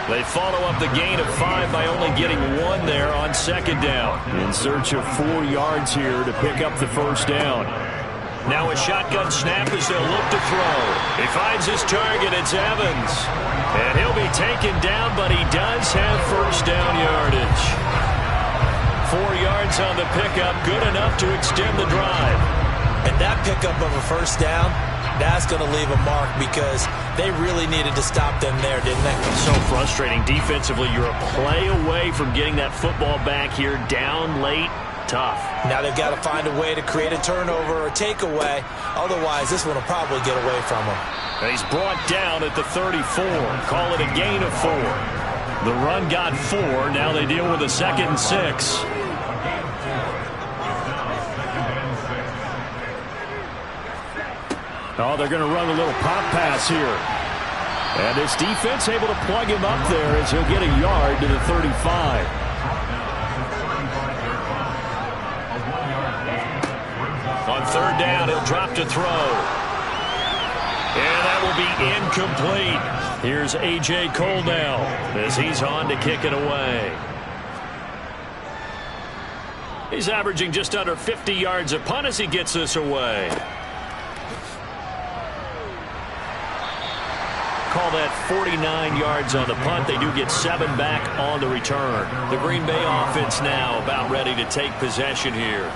They follow up the gain of 5 by only getting 1 there on second down. In search of 4 yards here to pick up the first down. Now a shotgun snap as they'll look to throw. He finds his target. It's Evans. And he'll be taken down, but he does have first down yardage. 4 yards on the pickup, good enough to extend the drive. And that pickup of a first down, that's going to leave a mark because they really needed to stop them there, didn't they? So frustrating. Defensively, you're a play away from getting that football back here down late. Tough. Now they've got to find a way to create a turnover or a takeaway. Otherwise, this one will probably get away from them. And he's brought down at the 34. Call it a gain of 4. The run got 4. Now they deal with a 2nd and 6. Oh, they're going to run a little pop pass here. And this defense able to plug him up there as he'll get a yard to the 35. On third down, he'll drop to throw. And that will be incomplete. Here's A.J. Cole now as he's on to kick it away. He's averaging just under 50 yards a punt as he gets this away. Call that 49 yards on the punt. They do get 7 back on the return. The Green Bay offense now about ready to take possession here.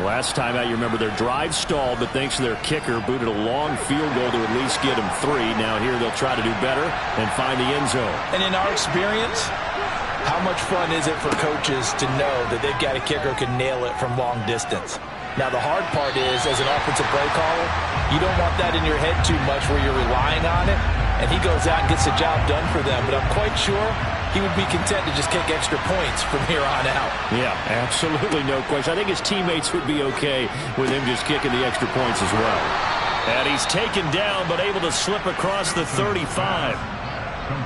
Last time out, you remember their drive stalled, but thanks to their kicker, booted a long field goal to at least get them 3. Now here they'll try to do better and find the end zone. And in our experience, how much fun is it for coaches to know that they've got a kicker who can nail it from long distance? Now the hard part is, as an offensive play caller, you don't want that in your head too much where you're relying on it. And he goes out and gets the job done for them. But I'm quite sure he would be content to just kick extra points from here on out. Yeah, absolutely no question. I think his teammates would be okay with him just kicking the extra points as well. And he's taken down but able to slip across the 35.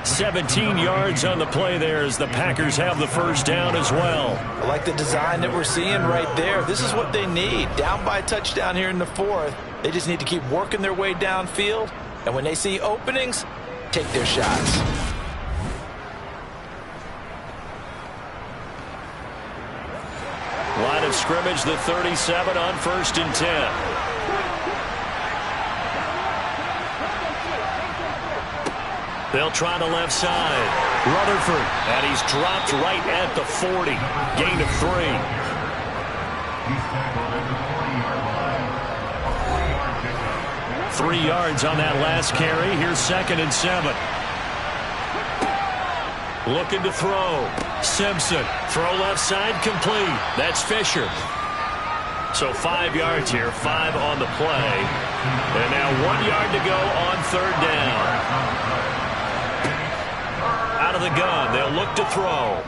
17 yards on the play there as the Packers have the first down as well. I like the design that we're seeing right there. This is what they need. Down by a touchdown here in the 4th. They just need to keep working their way downfield. And when they see openings, take their shots. Line of scrimmage, the 37 on 1st and 10. They'll try the left side. Rutherford, and he's dropped right at the 40. Gain of 3. 3 yards on that last carry. Here's 2nd and 7. Looking to throw. Simpson. Throw left side complete. That's Fisher. So 5 yards here. 5 on the play. And now 1 yard to go on third down. Out of the gun. They'll look to throw.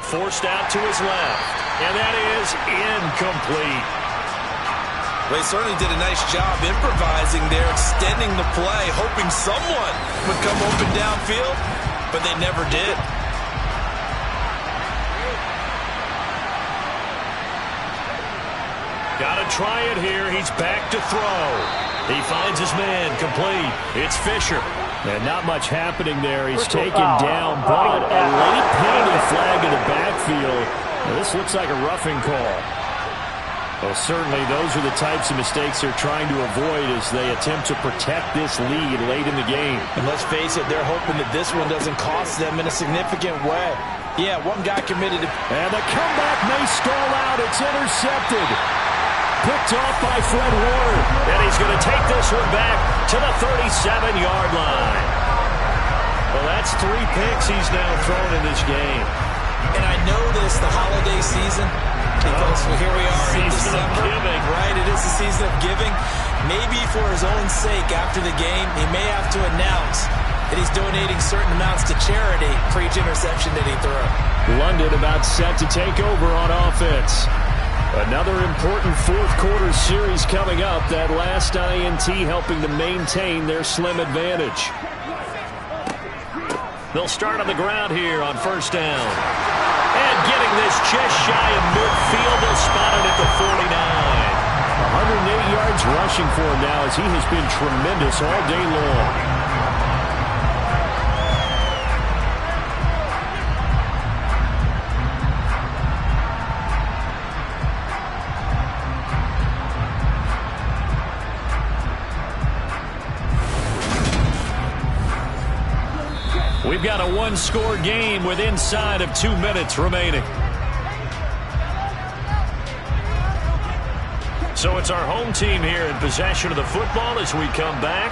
Forced out to his left. And that is incomplete. Well, he certainly did a nice job improvising there, extending the play, hoping someone would come open downfield, but they never did. Gotta try it here. He's back to throw. He finds his man complete. It's Fisher. And not much happening there. He's taken down, but a late penalty flag in the backfield. Now, this looks like a roughing call. Well, certainly those are the types of mistakes they're trying to avoid as they attempt to protect this lead late in the game. And let's face it, they're hoping that this one doesn't cost them in a significant way. Yeah, one guy committed to... And the comeback may stall out. It's intercepted. Picked off by Fred Warner. And he's going to take this one back to the 37-yard line. Well, that's 3 picks he's now thrown in this game. And I know this, the holiday season, because here we are in December. Right, it is the season of giving. Maybe for his own sake after the game, he may have to announce that he's donating certain amounts to charity for each interception that he threw. London about set to take over on offense. Another important fourth quarter series coming up. That last INT helping to maintain their slim advantage. They'll start on the ground here on first down. And getting this just shy of midfield, they'll spot it at the 49. 108 yards rushing for him now as he has been tremendous all day long. We've got a one-score game with inside of 2 minutes remaining. So it's our home team here in possession of the football as we come back.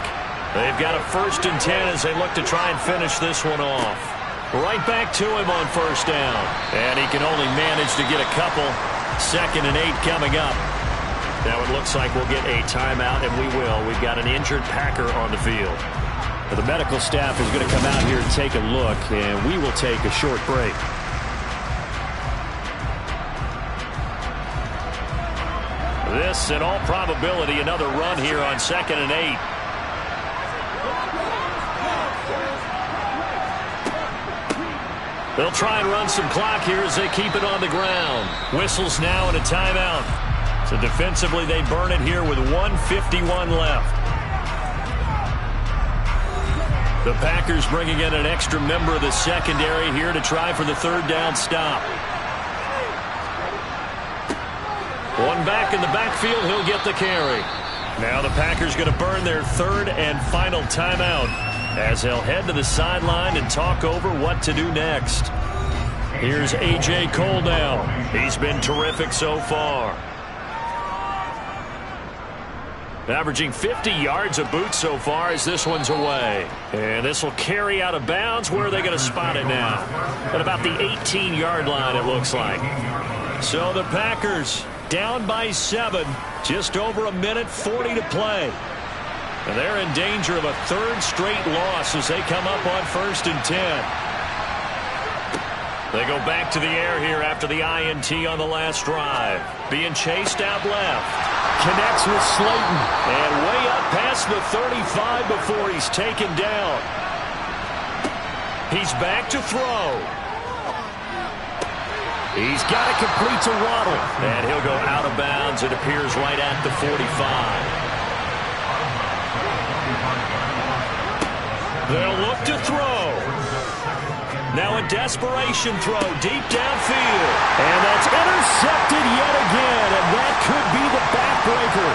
They've got a 1st and 10 as they look to try and finish this one off. Right back to him on 1st down. And he can only manage to get a couple. 2nd and 8 coming up. Now it looks like we'll get a timeout, and we will. We've got an injured Packer on the field. The medical staff is going to come out here and take a look, and we will take a short break. This, in all probability, another run here on 2nd and 8. They'll try and run some clock here as they keep it on the ground. Whistles now and a timeout. So defensively, they burn it here with 1:51 left. The Packers bringing in an extra member of the secondary here to try for the 3rd down stop. One back in the backfield, he'll get the carry. Now the Packers going to burn their 3rd and final timeout as they'll head to the sideline and talk over what to do next. Here's A.J. Cole now. He's been terrific so far. Averaging 50 yards a boot so far as this one's away. And this will carry out of bounds. Where are they going to spot it now? At about the 18-yard line, it looks like. So the Packers down by 7. Just over a minute, 40 to play. And they're in danger of a 3rd straight loss as they come up on 1st and 10. They go back to the air here after the INT on the last drive. Being chased out left. Connects with Slayton. And way up past the 35 before he's taken down. He's back to throw. He's got it complete to Waddle. And he'll go out of bounds. It appears right at the 45. They'll look to throw. Now a desperation throw deep downfield. And that's intercepted yet again. And that could be the backbreaker.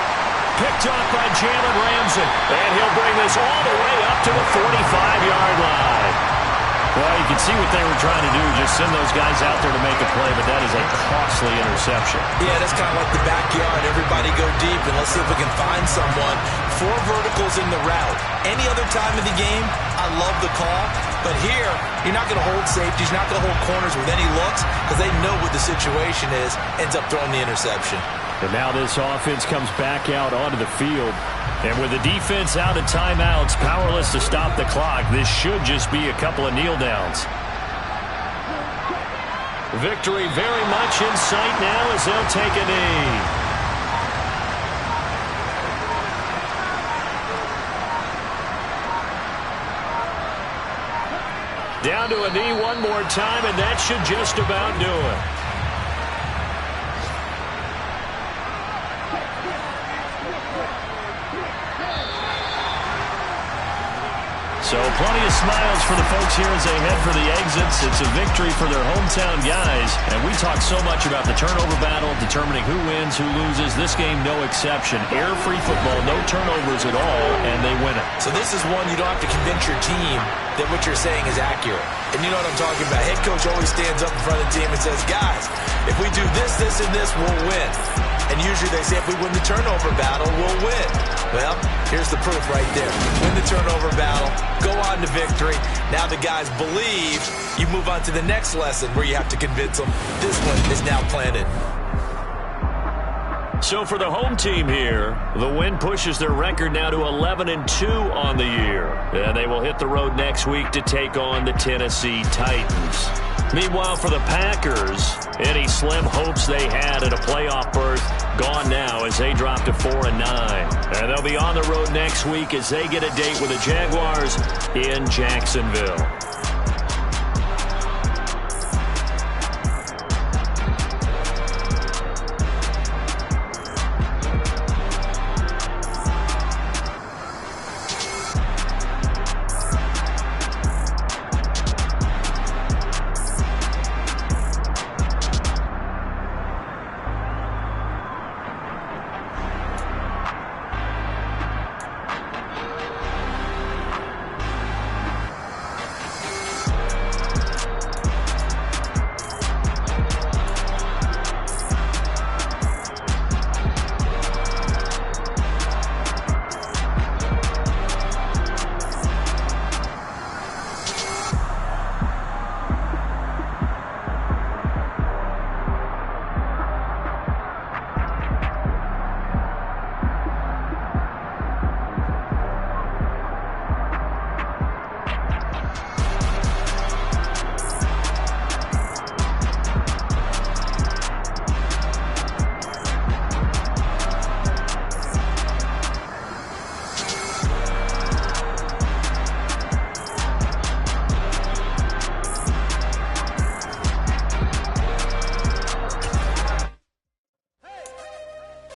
Picked off by Jalen Ramsey. And he'll bring this all the way up to the 45-yard line. Well, you can see what they were trying to do. Just send those guys out there to make a play. But that is a costly interception. Yeah, that's kind of like the backyard. Everybody go deep, and let's see if we can find someone. 4 verticals in the route. Any other time of the game, I love the call. But here, you're not going to hold safeties, not going to hold corners with any looks because they know what the situation is, ends up throwing the interception. And now this offense comes back out onto the field. And with the defense out of timeouts, powerless to stop the clock, this should just be a couple of kneel downs. Victory very much in sight now as they'll take a knee. Down to a knee one more time, and that should just about do it. So plenty of smiles for the folks here as they head for the exits. It's a victory for their hometown guys. And we talk so much about the turnover battle, determining who wins, who loses. This game, no exception. Air-free football, no turnovers at all, and they win it. So this is one you don't have to convince your team that what you're saying is accurate. And you know what I'm talking about. Head coach always stands up in front of the team and says, guys, if we do this, this, and this, we'll win. And usually they say if we win the turnover battle, we'll win. Well, here's the proof right there. Win the turnover battle, go on to victory. Now the guys believe. You move on to the next lesson where you have to convince them this one is now planted. So for the home team here, the win pushes their record now to 11-2 on the year. And they will hit the road next week to take on the Tennessee Titans. Meanwhile, for the Packers, any slim hopes they had at a playoff berth gone now as they drop to 4-9. And they'll be on the road next week as they get a date with the Jaguars in Jacksonville.